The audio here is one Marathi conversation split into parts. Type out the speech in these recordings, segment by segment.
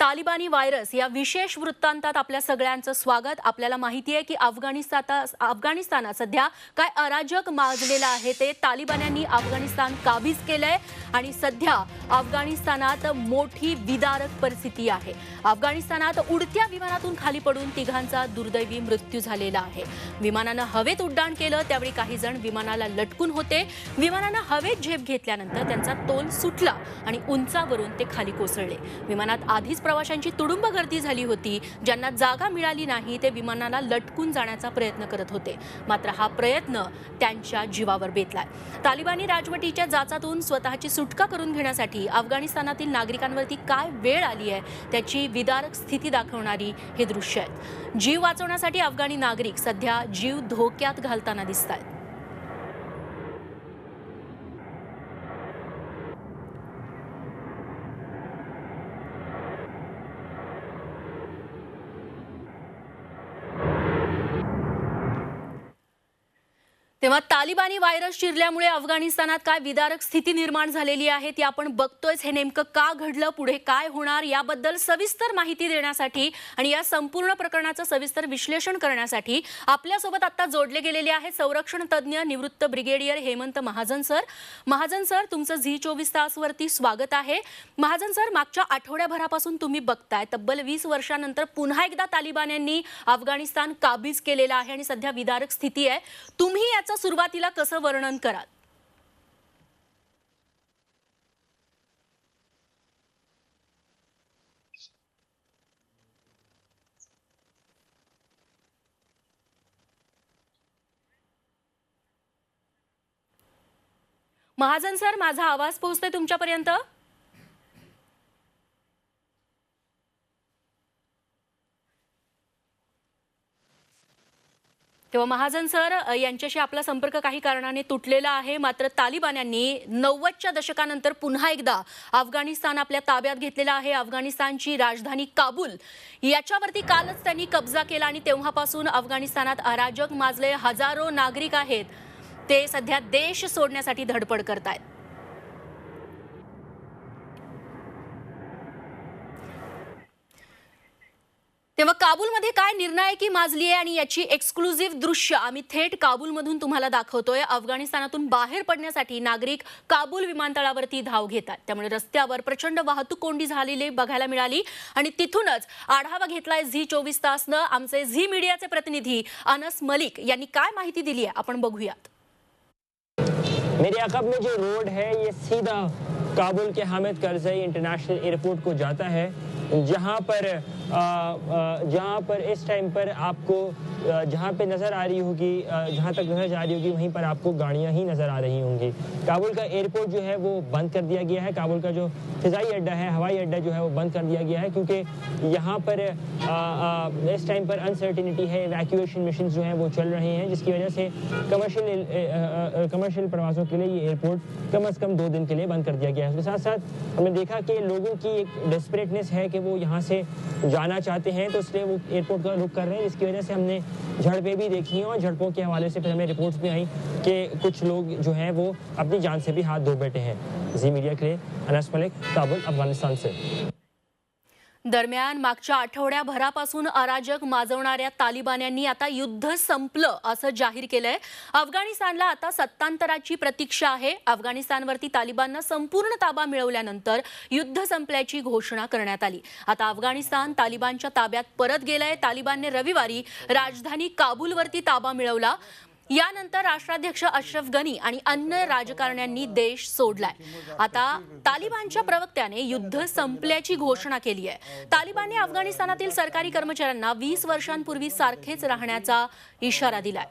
तालिबानी व्हायरस या विशेष वृत्तांतात आपल्या सगळ्यांचं स्वागत। आपल्याला माहिती आहे की अफगाणिस्तानात सध्या काय अराजक माजलेलं आहे ते तालिबान्यांनी अफगाणिस्तान काबीज केलंय आणि सध्या अफगाणिस्तानात मोठी विदारक परिस्थिती आहे। अफगाणिस्तानात उडत्या विमानातून खाली पडून तिघांचा दुर्दैवी मृत्यू झालेला आहे। विमानानं हवेत उड्डाण केलं त्यावेळी काही जण विमानाला लटकून होते। विमानानं हवेत झेप घेतल्यानंतर त्यांचा तोल सुटला आणि उंचावरून ते खाली कोसळले। विमानात आधीच प्रवाशांची तुडुंब गर्दी झाली होती। ज्यांना जागा मिळाली नाही ते विमानाला लटकून जाण्याचा प्रयत्न करत होते, मात्र हा प्रयत्न त्यांच्या जीवावर बेतलाय। तालिबानी राजवटीच्या जाचातून स्वतःची सुटका करून घेण्यासाठी अफगाणिस्तानातील नागरिकांवरती काय वेळ आली आहे त्याची विदारक स्थिती दाखवणारी हे दृश्य आहेत। जीव वाचवण्यासाठी अफगाणी नागरिक सध्या जीव धोक्यात घालताना दिसतात। तेव्हा तालिबानी व्हायरस शिरल्यामुळे अफगाणिस्तानात काय विदारक स्थिती निर्माण झालेली आहे ती आपण बघतोयच। हे नेमकं का घडलं, पुढे काय होणार याबद्दल सविस्तर माहिती देण्यासाठी आणि या संपूर्ण प्रकरणाचं सविस्तर विश्लेषण करण्यासाठी आपल्यासोबत आता जोडले गेलेले आहेत संरक्षण तज्ञ निवृत्त brigadier Hemant Mahajan sir. Mahajan sir, तुमचं झी24 तास वरती स्वागत आहे। महाजन सर, मागच्या आठवड्याभरापासून तुम्ही बघताय तब्बल 20 वर्षांनंतर पुन्हा एकदा तालिबान्यांनी अफगाणिस्तान काबीज केलेलं आहे आणि सध्या विदारक स्थिती आहे। तुम्ही सुरुवातीला कसं वर्णन कराल? महाजन सर, माझा आवाज पोहोचतोय तुमच्यापर्यंत? तेव्हा महाजन सर, यांच्याशी आपला संपर्क काही कारणाने तुटलेला आहे, मात्र तालिबान्यांनी 90च्या दशकानंतर पुन्हा एकदा अफगाणिस्तान आपल्या ताब्यात घेतलेला आहे। अफगाणिस्तानची राजधानी काबूल याच्यावरती कालच त्यांनी कब्जा केला आणि तेव्हापासून अफगाणिस्तानात अराजक माजले। हजारो नागरिक आहेत ते सध्या देश सोडण्यासाठी धडपड करतायत। तेव्हा काबूलमध्ये काय निर्णायकी माजली आहे आणि याची एक्सक्लुझिव्ह दृश्य आम्ही थेट काबूलमधून तुम्हाला दाखवतोय। अफगाणिस्तानातून बाहेर पडण्यासाठी नागरिक काबूल विमानतळावरती धाव घेतात, त्यामुळे रस्त्यावर प्रचंड वाहतूक कोंडी झालेली बघायला मिळाली आणि तिथूनच आढावा घेतलाय झी24 तासनं। आमचे झी मीडियाचे प्रतिनिधी अनस मलिक यांनी काय माहिती दिली आहे आपण बघूयात। मेरे अकब में जो रोड है ये सीधा काबुल के हामिद करज़ई इंटरनेशनल एयरपोर्ट को जाता है, जहां पर इस टाइम पर आपको जहां पे नज़र आ रही होगी, जहां तक नज़र जा रही होगी वहीं पर आपको गाड़ियां ही नज़र आ रही होंगी। काबुल का एयरपोर्ट जो है वो बंद कर दिया गया है। काबुल का जो फ़िज़ाई अड्डा है, हवाई अड्डा जो है वो बंद कर दिया गया है, क्योंकि यहाँ पर इस टाइम पर अनसर्टिनिटी है। इवैक्यूएशन मिशन जो हैं वो चल रहे हैं, जिसकी वजह से कमर्शियल प्रवासों के लिए ये एयरपोर्ट कम से कम 2 दिन के लिए बंद कर दिया गया है। उसके साथ साथ हमने देखा कि लोगों की एक डेस्परेटनेस है कि वो यहाँ से जाना चाहते हैं, तो इसलिए वो एयरपोर्ट का रुख कर रहे हैं, जिसकी वजह से हमने झड़पें भी देखी हैं और झड़पों के हवाले से फिर हमें रिपोर्ट्स भी आई कि कुछ लोग जो हैं वो अपनी जान से भी हाथ धो बैठे हैं। जी मीडिया के लिए अनस मलिक, काबुल, अफगानिस्तान से। दरम्यान मागच्या आठवड्याभरापासून अराजक माजवणाऱ्या तालिबान्यांनी आता युद्ध संपलं असं जाहीर केलंय। अफगाणिस्तानला आता सत्तांतराची प्रतीक्षा आहे। अफगाणिस्तानवरती तालिबाननं संपूर्ण ताबा मिळवल्यानंतर युद्ध संपल्याची घोषणा करण्यात आली। आता अफगाणिस्तान तालिबानच्या ताब्यात परत गेलंय। तालिबानने रविवारी राजधानी काबूलवरती ताबा मिळवला। यानंतर राष्ट्राध्यक्ष अशरफ गनी आणि अन्य राजकारण्यांनी देश सोडलाय। आता तालिबानच्या प्रवक्त्याने युद्ध संपल्याची घोषणा केली आहे। तालिबानने अफगाणिस्तानातील सरकारी कर्मचाऱ्यांना 20 वर्षांपूर्वी सारखेच राहण्याचा इशारा दिलाय।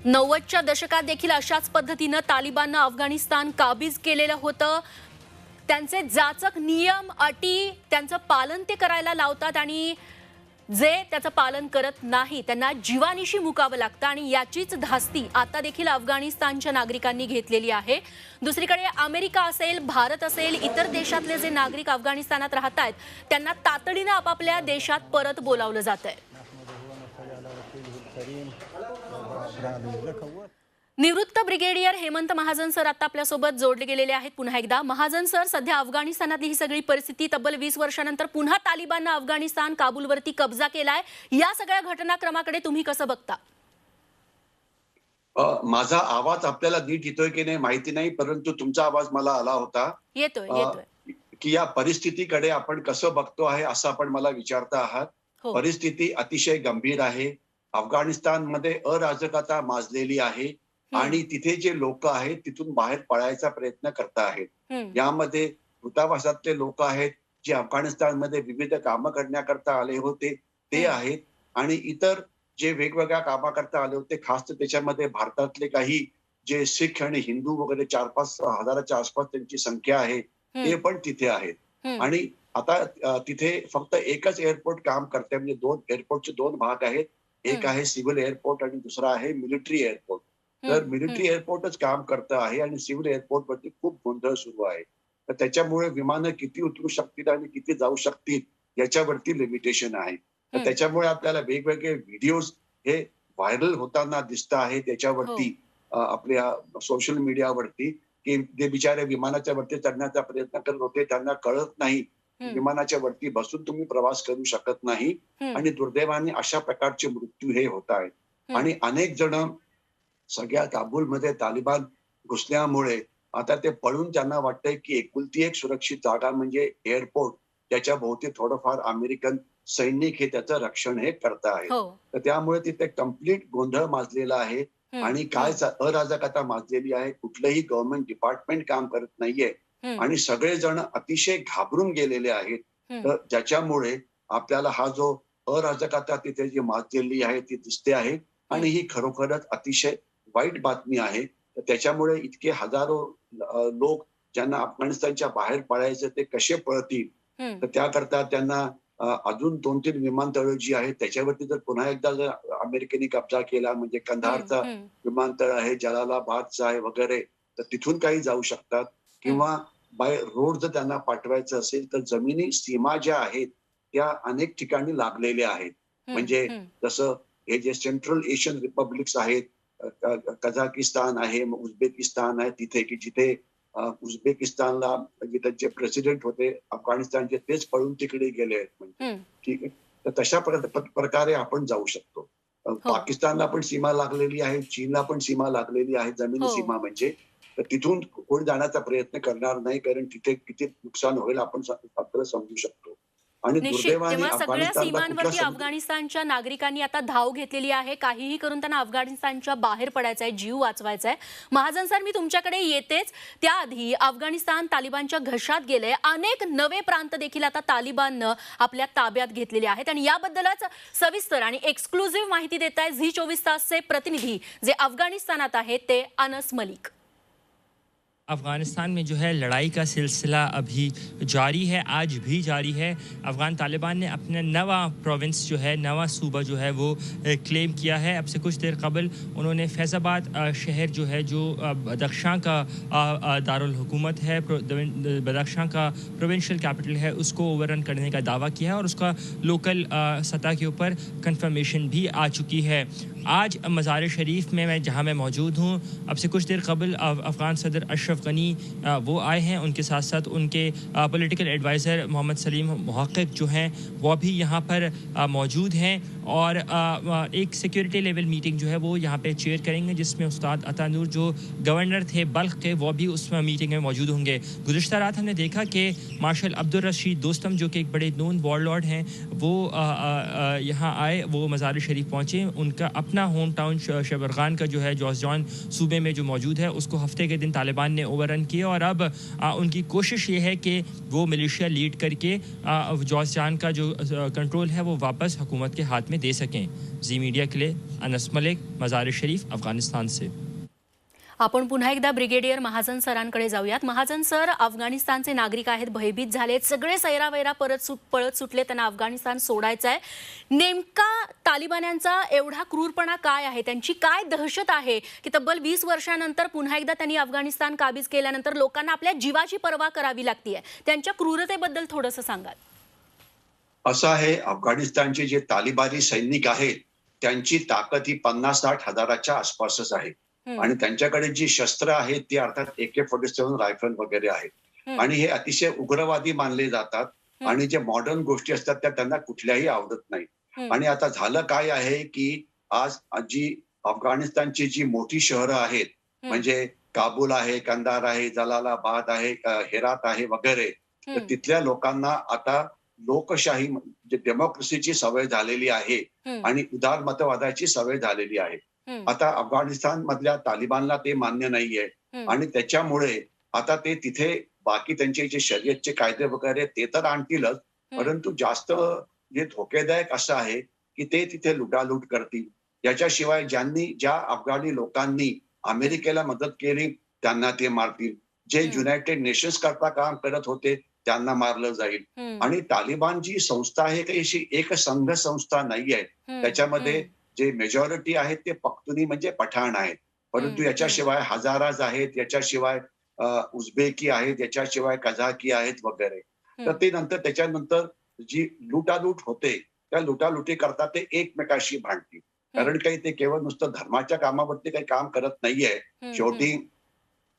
90च्या दशकात देखील अशाच पद्धतीने तालिबानने अफगाणिस्तान काबीज केलेलं होतं। त्यांचे जाचक नियम अटी त्यांचं पालन ते करायला लावतात आणि जे त्याचं पालन करत नाही त्यांना जीवानिशी मुकावं लागतं आणि याचीच धास्ती आता देखील अफगाणिस्तानच्या नागरिकांनी घेतलेली आहे। दुसरीकडे अमेरिका असेल, भारत असेल, इतर देशातले जे नागरिक अफगाणिस्तानात राहतात त्यांना तातडीने आपापल्या देशात परत बोलावलं जातंय। निवृत्त ब्रिगेडियर हेमंत महाजन सर आता आपल्यासोबत जोडले गेलेले आहेत पुन्हा एकदा. महाजन सर, सध्या अफगाणिस्तानातली ही सगळी परिस्थिती, तब्बल 20 वर्षानंतर पुन्हा तालिबाननं अफगाणिस्तान, काबूलवरती कब्जा केलाय. या सगळ्या घटनाक्रमाकडे तुम्ही कसं बघता? माझा आवाज आपल्याला नीट येतोय की नाही माहिती नाही, परंतु तुमचा आवाज मला आला होता. येतोय. की या परिस्थितीकडे आपण कसं बघतो आहे असं आपण मला विचारता आहात. हो. परिस्थिती अतिशय गंभीर आहे. अफगाणिस्तानमध्ये अराजकता माजलेली आहे आणि तिथे जे लोक आहेत तिथून बाहेर पळायचा प्रयत्न करत आहेत. यामध्ये दूतावासातले लोक आहेत जे अफगाणिस्तानमध्ये विविध कामं करण्याकरता आले होते ते आहेत, आणि इतर जे वेगवेगळ्या कामाकरता आले होते, खास तर त्याच्यामध्ये भारतातले काही जे शीख आणि हिंदू वगैरे 4-5 हजाराच्या आसपास त्यांची संख्या आहे ते पण तिथे आहेत. आणि आता तिथे फक्त एकच एअरपोर्ट काम करते, म्हणजे एअरपोर्टचे 2 भाग आहेत. एक आहे सिव्हिल एअरपोर्ट आणि दुसरा आहे मिलिटरी एअरपोर्ट. तर मिलिटरी एअरपोर्टच काम करत आहे आणि सिव्हिल एअरपोर्ट वरती खूप गोंधळ सुरू आहे. तर त्याच्यामुळे विमानं किती उतरू शकतील आणि किती जाऊ शकतील याच्यावरती लिमिटेशन आहे. तर त्याच्यामुळे आपल्याला वेगवेगळे व्हिडिओज हे व्हायरल होताना दिसत आहे त्याच्यावरती, आपल्या सोशल मीडियावरती, की जे बिचारे विमानाच्या वरती चढण्याचा प्रयत्न करत होते त्यांना कळत नाही विमानाच्या वरती बसून तुम्ही प्रवास करू शकत नाही, आणि दुर्दैवाने अशा प्रकारचे मृत्यू हे होत आहेत. आणि अनेक जण सगळ्या काबूलमध्ये तालिबान घुसल्यामुळे आता ते पळून त्यांना वाटतंय की एकुलती एक सुरक्षित जागा म्हणजे एअरपोर्ट, त्याच्या भोवती थोडंफार अमेरिकन सैनिक हे त्याचं रक्षण हे करत आहेत. तर त्यामुळे तिथे कम्प्लीट गोंधळ माजलेला आहे आणि काय अराजकता माजलेली आहे. कुठलंही गव्हर्नमेंट डिपार्टमेंट काम करत नाहीये आणि सगळेजण अतिशय घाबरून गेलेले आहेत. तर ज्याच्यामुळे आपल्याला हा जो अराजकता तिथे जी माजलेली आहे ती दिसते आहे, आणि ही खरोखरच अतिशय वाईट बातमी आहे. तर त्याच्यामुळे इतके हजारो लोक ज्यांना अफगाणिस्तानच्या बाहेर पळायचे ते कसे पळतील, तर त्याकरता त्यांना अजून 2-3 विमानतळ जी आहेत त्याच्यावरती जर पुन्हा एकदा जर अमेरिकेने कब्जा केला, म्हणजे कंधारचा विमानतळ आहे, जलालाबादचा आहे वगैरे, तर तिथून काही जाऊ शकतात. किंवा बाय रोड जर त्यांना पाठवायचं असेल तर जमिनी सीमा ज्या आहेत त्या अनेक ठिकाणी लागलेल्या आहेत. म्हणजे जसं हे जे सेंट्रल एशियन रिपब्लिक्स आहेत, कझाकिस्तान आहे, उझबेकिस्तान आहे, तिथे की जिथे उझबेकिस्तानला म्हणजे त्यांचे प्रेसिडेंट होते अफगाणिस्तानचे तेच पळून तिकडे गेले आहेत. म्हणजे ठीक आहे, तर तशा प्रकारे आपण जाऊ शकतो. पाकिस्तानला पण सीमा लागलेली आहे, चीनला पण सीमा लागलेली आहे, जमिनी सीमा म्हणजे. तर तिथून कोणी जाण्याचा प्रयत्न करणार नाही, कारण तिथे किती नुकसान होईल आपण आपल्याला समजू शकतो. आणि जेव्हा सगळ्या सीमांवरती अफगाणिस्तानच्या नागरिकांनी आता धाव घेतलेली आहे, काहीही करून त्यांना अफगाणिस्तानच्या बाहेर पडायचं आहे, जीव वाचवायचा आहे. महाजन सर, मी तुमच्याकडे येतेच, त्याआधी अफगाणिस्तान तालिबानच्या घशात गेले. अनेक नवे प्रांत देखील आता तालिबाननं आपल्या ताब्यात घेतलेले आहेत, आणि याबद्दलच सविस्तर आणि एक्सक्लुझिव्ह माहिती देत आहे झी 24 तासचे प्रतिनिधी जे अफगाणिस्तानात आहेत ते अनस मलिक. अफ़गानिस्तान में जो है लड़ाई का सिलसिला अभी जारी है, आज भी जारी है। अफ़गान तालिबान ने अपना नवा प्रोविंस जो है, नवा सूबा जो है वो क्लेम किया है। अब से कुछ देर कबल उन्होंने फैज़ाबाद शहर जो है, जो बदख्शां का दारुल हुकूमत है, बदख्शां का प्रोविंशियल कैपिटल है, उसको ओवररन करने का दावा किया है और उसका लोकल सतह के ऊपर कंफर्मेशन भी आ चुकी है। आज मज़ार शरीफ में जहाँ मैं मौजूद हूँ, अब से कुछ देर कबल अफ़गान सदर अशरफ गनी वो आए हैं, उनके साथ साथ उनके पॉलिटिकल एडवाइज़र मोहम्मद सलीम मुहक़्क़िक़ जो हैं वो भी यहाँ पर मौजूद हैं, और एक सिक्योरिटी लेवल मीटिंग जो है वो यहाँ पे चेयर करेंगे, जिसमें उस्ताद अता नूर जो गवर्नर थे बल्ख के वो भी उस मीटिंग में मौजूद होंगे। गुज़िश्ता रात हमने देखा कि मार्शल अब्दुल रशीद दोस्तम जो कि एक बड़े नोन वॉरलॉर्ड हैं, वो यहाँ आए, वो मज़ार शरीफ पहुँचे। उनका अपना होम टाउन शबरगान का जो है जॉर्जटाउन सूबे में जो मौजूद है, उसको हफ्ते के दिन तालिबान ने ओवररन किया, और अब उनकी कोशिश ये है कि वो मिलिशिया लीड करके जॉर्जटाउन का जो कंट्रोल है वो वापस हुकूमत के हाथ में दे सकें। जी मीडिया के लिए अनस मलिक, मज़ार शरीफ, अफगानिस्तान से। आपण पुन्हा एकदा ब्रिगेडियर महाजन सरांकडे जाऊयात. महाजन सर, अफगाणिस्तानचे नागरिक आहेत, भयभीत झालेत, सगळे सैरावैरा पळत सुटले, त्यांना अफगाणिस्तान सोडायचं आहे. नेमका तालिबान्यांचा एवढा क्रूरपणा काय आहे, त्यांची काय दहशत आहे की तब्बल 20 वर्षानंतर पुन्हा एकदा त्यांनी अफगाणिस्तान काबीज केल्यानंतर लोकांना आपल्या जीवाची पर्वा करावी लागतीये? त्यांच्या क्रूरतेबद्दल थोडंसं सांगाल. असं आहे, अफगाणिस्तानचे जे तालिबानी सैनिक आहेत त्यांची ताकद ही 50-60 हजाराच्या आसपासच आहे. आणि त्यांच्याकडे जी शस्त्र आहेत ती अर्थात AK-47 रायफल वगैरे आहेत. आणि हे अतिशय उग्रवादी मानले जातात. आणि जे मॉडर्न गोष्टी असतात त्या त्यांना कुठल्याही आवडत नाही. आणि आता झालं काय आहे की आज जी अफगाणिस्तानची जी मोठी शहरं आहेत, म्हणजे काबूल आहे, कंदार आहे, जलालाबाद आहे, हेरात आहे वगैरे, तर तिथल्या लोकांना आता लोकशाही म्हणजे डेमोक्रेसीची सवय झालेली आहे आणि उदारमतवादाची सवय झालेली आहे. आता अफगाणिस्तान मधल्या तालिबानला ते मान्य नाहीये आणि त्याच्यामुळे आता ते तिथे बाकी त्यांचे जे शर्यतचे कायदे वगैरे ते तर आणतीलच, परंतु जास्त जे धोकेदायक असं आहे की ते तिथे लुटालूट करतील. याच्याशिवाय ज्या अफगाणी लोकांनी अमेरिकेला मदत केली त्यांना ते मारतील. जे युनायटेड नेशन्स करता काम करत होते त्यांना मारलं जाईल. आणि तालिबान जी संस्था आहे ती अशी एक संघ संस्था नाहीये. त्याच्यामध्ये जे मेजॉरिटी आहेत ते पख्तुनी म्हणजे पठाण आहेत. परंतु याच्याशिवाय हजाराज आहेत, याच्याशिवाय उझबेकी आहेत, याच्याशिवाय कझाकी आहेत वगैरे. तर ते त्याच्यानंतर जी लुटालूट होते त्या लुटालुटी करता ते एकमेकाशी भांडतील. कारण काही ते केवळ नुसतं धर्माच्या कामावरती काही काम करत नाहीये. शेवटी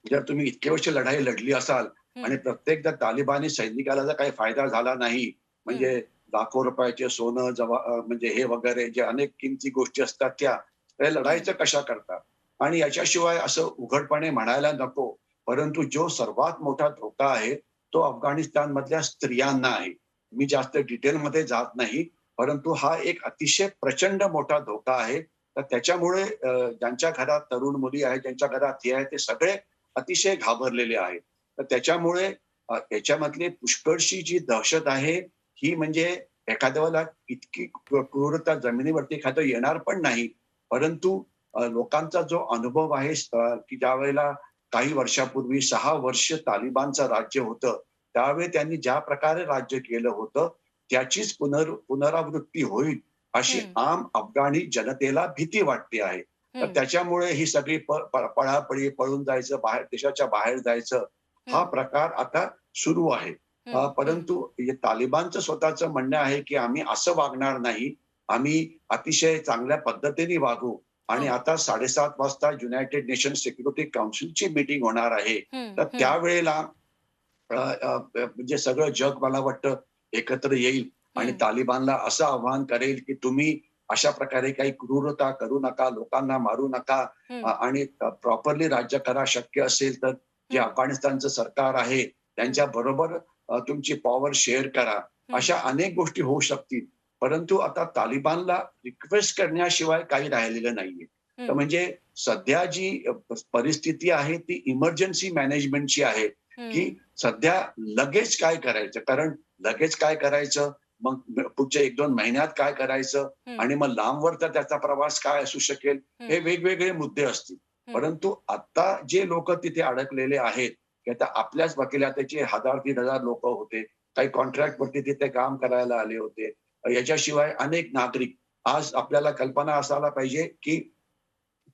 जर तुम्ही इतके वर्ष लढाई लढली असाल आणि प्रत्येक जर तालिबानी सैनिकाला जर काही फायदा झाला नाही, म्हणजे लाखो रुपयाचे सोनं म्हणजे हे वगैरे जे अनेक किमती गोष्टी असतात त्या लढाईचं कशा करतात. आणि याच्याशिवाय असं उघडपणे म्हणायला नको, परंतु जो सर्वात मोठा धोका आहे तो अफगाणिस्तान मधल्या स्त्रियांना आहे. मी जास्त डिटेलमध्ये जात नाही, परंतु हा एक अतिशय प्रचंड मोठा धोका आहे. तर त्याच्यामुळे ज्यांच्या घरात तरुण मुली आहेत, ज्यांच्या घरात हे आहे, ते सगळे अतिशय घाबरलेले आहेत. तर त्याच्यामुळे याच्यामधली पुष्कळशी जी दहशत आहे ही म्हणजे एखाद्याला इतकी क्रूरता जमिनीवरती एखादं येणार पण नाही. परंतु लोकांचा जो अनुभव आहे की ज्या वेळेला काही वर्षापूर्वी 6 वर्ष तालिबानचं राज्य होतं, त्यावेळी त्यांनी ज्या प्रकारे राज्य केलं होतं त्याचीच पुनरावृत्ती होईल अशी आम अफगाणी जनतेला भीती वाटते आहे. तर त्याच्यामुळे ही सगळी पळापळी, पळून जायचं, देशाच्या बाहेर जायचं हा प्रकार आता सुरू आहे. परंतु तालिबानचं स्वतःचं म्हणणं आहे की आम्ही असं वागणार नाही, आम्ही अतिशय चांगल्या पद्धतीने वागू. आणि आता 7:30 वाजता युनायटेड नेशन सिक्युरिटी काउन्सिलची मीटिंग होणार आहे. तर त्यावेळेला म्हणजे सगळं जग मला वाटतं एकत्र येईल आणि तालिबानला असं आव्हान करेल की तुम्ही अशा प्रकारे काही क्रूरता करू नका, लोकांना मारू नका आणि प्रॉपरली राज्य करा. शक्य असेल तर जे अफगाणिस्तानचं सरकार आहे त्यांच्या बरोबर तुमची पॉवर शेअर करा. अशा अनेक गोष्टी होऊ शकतील. परंतु आता तालिबानला रिक्वेस्ट करण्याशिवाय काही राहिलेलं नाहीये. तर म्हणजे सध्या जी परिस्थिती आहे ती इमर्जन्सी मॅनेजमेंटची आहे की सध्या लगेच काय करायचं, कारण लगेच काय करायचं, मग पुढच्या 1-2 महिन्यात काय करायचं आणि मग लांबवर तर त्याचा प्रवास काय असू शकेल, हे वेगवेगळे मुद्दे असतील. परंतु आता जे लोक तिथे अडकलेले आहेत की आता आपल्याच वकिलातीचे 1000-3000 लोक होते, काही कॉन्ट्रॅक्ट वरती तिथे काम करायला आले होते. याच्याशिवाय अनेक नागरिक, आज आपल्याला कल्पना असायला पाहिजे की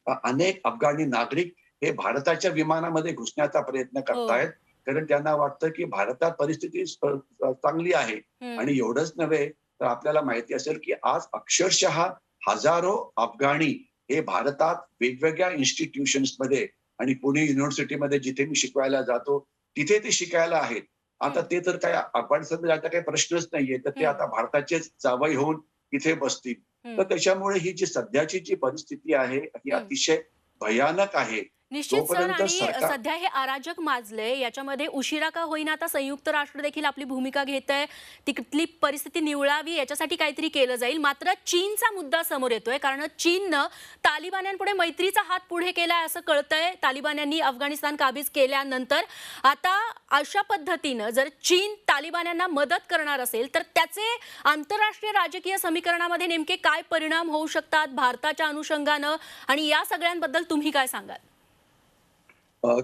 अनेक अफगाणी नागरिक हे भारताच्या विमानामध्ये घुसण्याचा प्रयत्न करतायत, कारण त्यांना वाटतं की भारतात परिस्थिती चांगली आहे. आणि एवढंच नव्हे तर आपल्याला माहिती असेल की आज अक्षरशः हजारो अफगाणी हे भारतात वेगवेगळ्या इन्स्टिट्यूशन्स मध्ये आणि पुणे युनिव्हर्सिटीमध्ये जिथे मी शिकवायला जातो तिथे ते शिकायला आहेत. आता ते तर काय अफगाणिस्तान जायचा काही प्रश्नच नाहीये, तर ते आता भारताचेच जावई होऊन इथे बसतील. तर त्याच्यामुळे ही जी सध्याची जी परिस्थिती आहे ही अतिशय भयानक आहे. निश्चित सर. जोपर्यंत आणि सरकार सध्या हे अराजक माजले, याच्यामध्ये उशिरा का होईना आता संयुक्त राष्ट्र देखील आपली भूमिका घेत आहे, तिथली परिस्थिती निवळावी याच्यासाठी काहीतरी केलं जाईल. मात्र चीनचा मुद्दा समोर येतोय, कारण चीननं तालिबान्यांपुढे मैत्रीचा हात पुढे केलाय असं कळतंय. तालिबान्यांनी अफगाणिस्तान काबीज केल्यानंतर आता अशा पद्धतीनं जर चीन तालिबान्यांना मदत करणार असेल तर त्याचे आंतरराष्ट्रीय राजकीय समीकरणामध्ये नेमके काय परिणाम होऊ शकतात भारताच्या अनुषंगानं, आणि या सगळ्यांबद्दल तुम्ही काय सांगाल?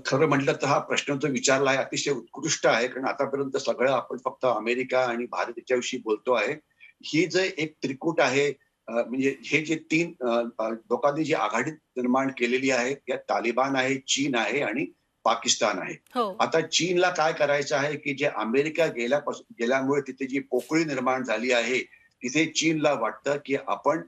खरं म्हटलं तर हा प्रश्न जो विचारला आहे अतिशय उत्कृष्ट आहे, कारण आतापर्यंत सगळं आपण फक्त अमेरिका आणि भारत याच्याविषयी बोलतो आहे. ही जे एक त्रिकूट आहे, म्हणजे हे जे 3 लोकांनी जी आघाडी निर्माण केलेली आहे त्या तालिबान आहे, चीन आहे आणि पाकिस्तान आहे. आता चीनला काय करायचं आहे की जे अमेरिका गेल्यामुळे तिथे जी पोकळी निर्माण झाली आहे तिथे चीनला वाटतं की आपण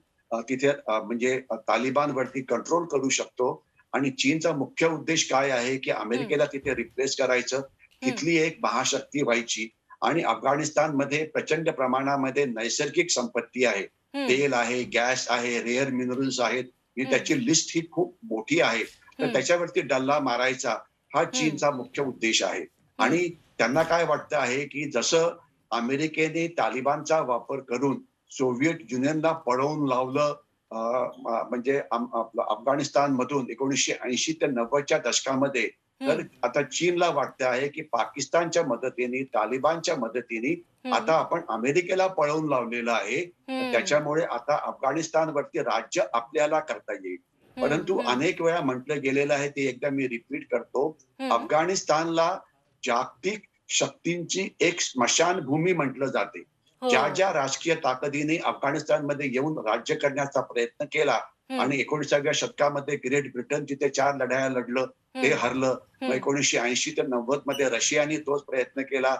तिथे म्हणजे तालिबानवरती कंट्रोल करू शकतो. आणि चीनचा मुख्य उद्देश काय आहे की अमेरिकेला तिथे रिप्लेस करायचं, तिथली एक महाशक्ती व्हायची. आणि अफगाणिस्तानमध्ये प्रचंड प्रमाणामध्ये नैसर्गिक संपत्ती आहे, तेल आहे, गॅस आहे, रेअर मिनरल्स आहेत. त्याची लिस्ट ही खूप मोठी आहे. तर त्याच्यावरती डल्ला मारायचा हा चीनचा मुख्य उद्देश आहे. आणि त्यांना काय वाटतं आहे की जसं अमेरिकेने तालिबानचा वापर करून सोव्हिएट युनियनला पळवून लावलं, म्हणजे आपलं अफगाणिस्तानमधून 1980 ते 90च्या दशकामध्ये, तर आता चीनला वाटतं आहे की पाकिस्तानच्या मदतीने, तालिबानच्या मदतीने आता आपण अमेरिकेला पळवून लावलेलं आहे. त्याच्यामुळे आता अफगाणिस्तानवरती राज्य आपल्याला करता येईल. परंतु अनेक वेळा म्हटलं गेलेलं आहे, ते एकदा मी रिपीट करतो, अफगाणिस्तानला जागतिक शक्तींची एक स्मशानभूमी म्हटलं जाते. ज्या ज्या राजकीय ताकदीने अफगाणिस्तानमध्ये येऊन राज्य करण्याचा प्रयत्न केला आणि 19व्या शतकामध्ये ग्रेट ब्रिटन जिथे 4 लढाया लढलं ते हरलं. 1980 ते 90 मध्ये रशियाने तोच प्रयत्न केला,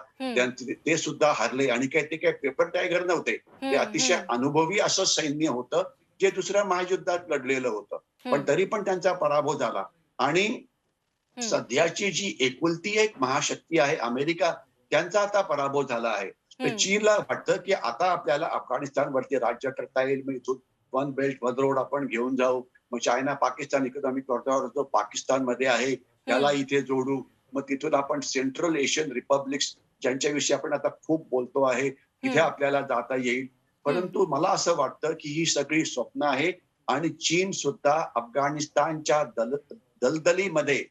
ते सुद्धा हरले. आणि ते काही पेपर टायगर नव्हते, ते अतिशय अनुभवी असं सैन्य होतं जे दुसऱ्या महायुद्धात लढलेलं होतं. पण तरी पण त्यांचा पराभव झाला. आणि सध्याची जी एकुलती एक महाशक्ती आहे अमेरिका, त्यांचा आता पराभव झाला आहे. तर चीनला वाटतं की आता आपल्याला अफगाणिस्तानवरती राज्य करता येईल. मग इथून वन बेल्ट वन रोड आपण घेऊन जाऊ. मग चायना पाकिस्तान इकॉनॉमिक कॉरिडॉर जो पाकिस्तानमध्ये आहे त्याला इथे जोडू. मग तिथून आपण सेंट्रल एशियन रिपब्लिक्स ज्यांच्याविषयी आपण आता खूप बोलतो आहे, तिथे आपल्याला जाता येईल. परंतु मला असं वाटतं की ही सगळी स्वप्न आहे. आणि चीन सुद्धा अफगाणिस्तानच्या दलदलीमध्ये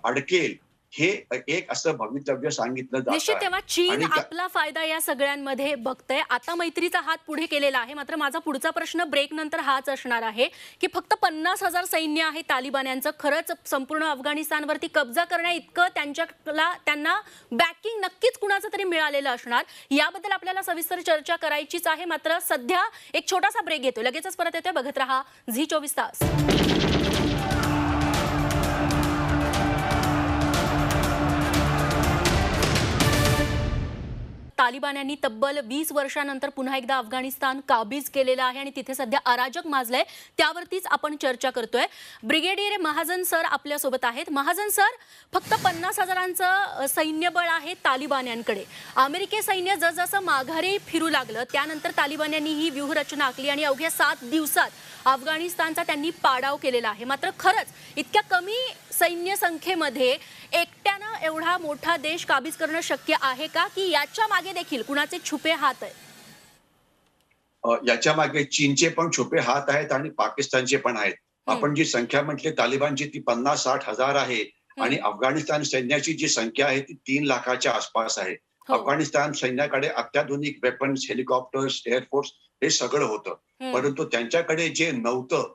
अडकेल, हे एक असं भवितव्य सांगितलं जात निश्चित. आहे. तेव्हा चीन आणि आपला फायदा या सगळ्यांमध्ये बघतंय. आता मैत्रीचा हात पुढे केलेला आहे. मात्र माझा पुढचा प्रश्न ब्रेक नंतर हाच असणार आहे की फक्त 50,000 सैन्य आहे तालिबान्यांचं, खरंच संपूर्ण अफगाणिस्तानवरती कब्जा करण्या इतकं त्यांना बॅकिंग नक्कीच कुणाचं तरी मिळालेलं असणार. याबद्दल आपल्याला सविस्तर चर्चा करायचीच आहे. मात्र सध्या एक छोटासा ब्रेक घेतोय, लगेचच परत येतोय. बघत रहा झी 24 तास. तालिबान्यांनी तब्बल 20 वर्षांनंतर पुन्हा एकदा अफगाणिस्तान काबीज केलेला आहे आणि तिथे सध्या अराजक माजलंय. त्यावरतीच आपण चर्चा करतोय. ब्रिगेडियर महाजन सर आपल्या सोबत आहेत. महाजन सर, फक्त 50,000चं सैन्यबळ आहे तालिबान्यांकडे. अमेरिकी सैन्य जसजसं माघारी फिरू लागलं त्यानंतर तालिबान्यांनी ही व्यूहरचना आखली आणि अवघ्या 7 दिवसात अफगाणिस्तानचा त्यांनी पाडाव केलेला आहे. मात्र खरंच इतक्या कमी सैन्य संख्येमध्ये एकट्यानं एवढा मोठा देश काबीज करणं शक्य आहे का, की याच्या मागे देखील कुणाचे छुपे हात आहेत? याच्या मागे चीनचे पण छुपे हात आहेत आणि पाकिस्तानचे पण आहेत. आपण जी संख्या म्हटली तालिबानची ती 50-60 हजार आहे. आणि अफगाणिस्तान सैन्याची जी संख्या आहे ती 3 लाखाच्या आसपास आहे. अफगाणिस्तान सैन्याकडे अत्याधुनिक वेपन्स, हेलिकॉप्टर्स, एअरफोर्स हे सगळं होतं. परंतु त्यांच्याकडे जे नव्हतं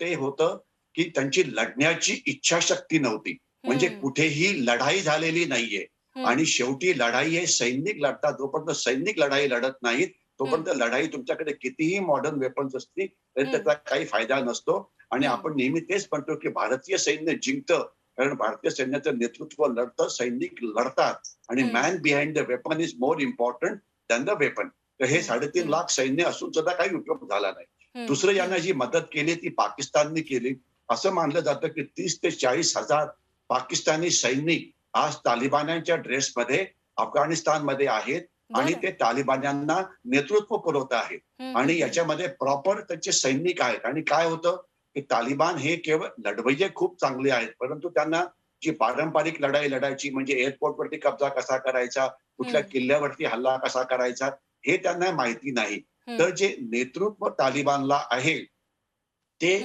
ते होतं की त्यांची लढण्याची इच्छाशक्ती नव्हती. म्हणजे कुठेही लढाई झालेली नाहीये. आणि शेवटी लढाई हे सैनिक लढतात. जोपर्यंत सैनिक लढाई लढत नाहीत तोपर्यंत लढाई, तुमच्याकडे कितीही मॉडर्न वेपन्स असतील तरी त्याचा काही फायदा नसतो. आणि आपण नेहमी तेच म्हणतो की भारतीय सैन्य जिंकतं, कारण भारतीय सैन्याचं नेतृत्व लढतं, सैनिक लढतात. आणि man behind the weapon is more important than the weapon. तर हे 3.5 लाख सैन्य असून सुद्धा काही उपयोग झाला नाही. दुसरं यांना जी मदत केली ती पाकिस्तानने केली. असं मानलं जातं की 30 ते 40 हजार पाकिस्तानी सैनिक आज तालिबान्यांच्या ड्रेसमध्ये अफगाणिस्तानमध्ये आहेत आणि ते तालिबान्यांना नेतृत्व पुरवत आहेत. आणि याच्यामध्ये प्रॉपर त्यांचे सैनिक आहेत. आणि काय होतं की तालिबान हे केवळ लढवय्ये खूप चांगले आहेत, परंतु त्यांना जी पारंपरिक लढाई लढायची, म्हणजे एअरपोर्टवरती कब्जा कसा करायचा, कुठल्या किल्ल्यावरती हल्ला कसा करायचा, हे त्यांना माहिती नाही. तर जे नेतृत्व तालिबानला आहे ते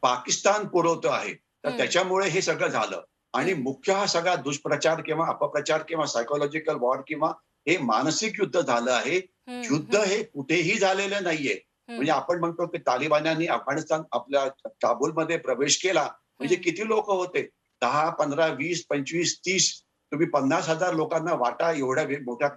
पाकिस्तान पुरवतं आहे. तर त्याच्यामुळे हे सगळं झालं. आणि मुख्य हा सगळा दुष्प्रचार किंवा अपप्रचार किंवा सायकोलॉजिकल वॉर किंवा हे मानसिक युद्ध झालं आहे. युद्ध हे कुठेही झालेलं नाहीये. म्हणजे आपण म्हणतो की तालिबान्यांनी अफगाणिस्तान आपल्या काबूलमध्ये प्रवेश केला म्हणजे किती लोक होते? 10, 15, 20, 25, 30. तुम्ही 50,000 लोकांना वाटा एवढ्या मोठ्या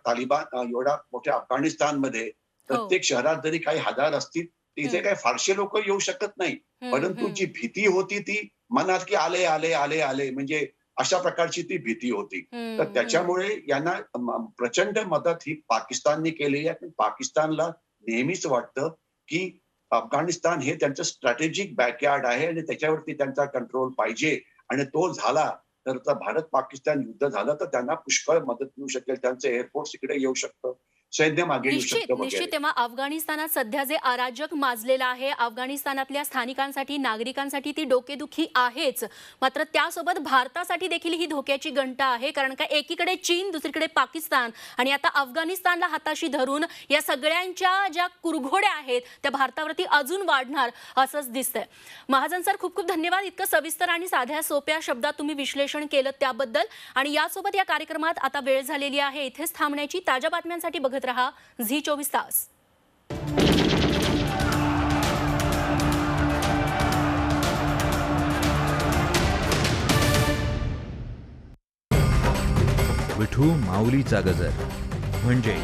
एवढ्या मोठ्या अफगाणिस्तानमध्ये. प्रत्येक शहरात जरी काही हजार असतील तिथे काही फारसे लोक येऊ शकत नाही. परंतु जी भीती होती ती मनात की आले आले आले आले, म्हणजे अशा प्रकारची ती भीती होती. तर त्याच्यामुळे यांना प्रचंड मदत ही पाकिस्तानने केलेली आहे. पाकिस्तानला नेहमीच वाटतं की अफगाणिस्तान हे त्यांचं स्ट्रॅटेजिक बॅकयार्ड आहे आणि त्याच्यावरती त्यांचा कंट्रोल पाहिजे आणि तो झाला तर भारत पाकिस्तान युद्ध झालं तर त्यांना पुष्कळ मदत मिळू शकेल. त्यांचं एअरफोर्स इकडे येऊ शकतं, सैन्य मागे येऊ निश्चित शकतं निश्चित. वगैरे. तेव्हा अफगाणिस्तानात सध्या जे अराजक माजलेलं आहे, अफगाणिस्तानातल्या स्थानिकांसाठी, नागरिकांसाठी ती डोकेदुखी आहेच. मात्र त्यासोबत भारतासाठी देखील ही धोक्याची घंटा आहे. कारण का एकीकडे चीन, दुसरीकडे पाकिस्तान आणि आता अफगाणिस्तानला हाताशी धरून या सगळ्यांच्या ज्या कुरघोड्या आहेत त्या भारतावरती अजून वाढणार असंच दिसतंय. महाजन सर, खूप खूप धन्यवाद. इतकं सविस्तर आणि साध्या सोप्या शब्दात तुम्ही विश्लेषण केलं त्याबद्दल. आणि यासोबत या कार्यक्रमात आता वेळ झालेली आहे इथेच थांबण्याची. ताज्या बातम्यांसाठी बघत रहा झी24 तास. विठू माऊलीचा गजर म्हणजे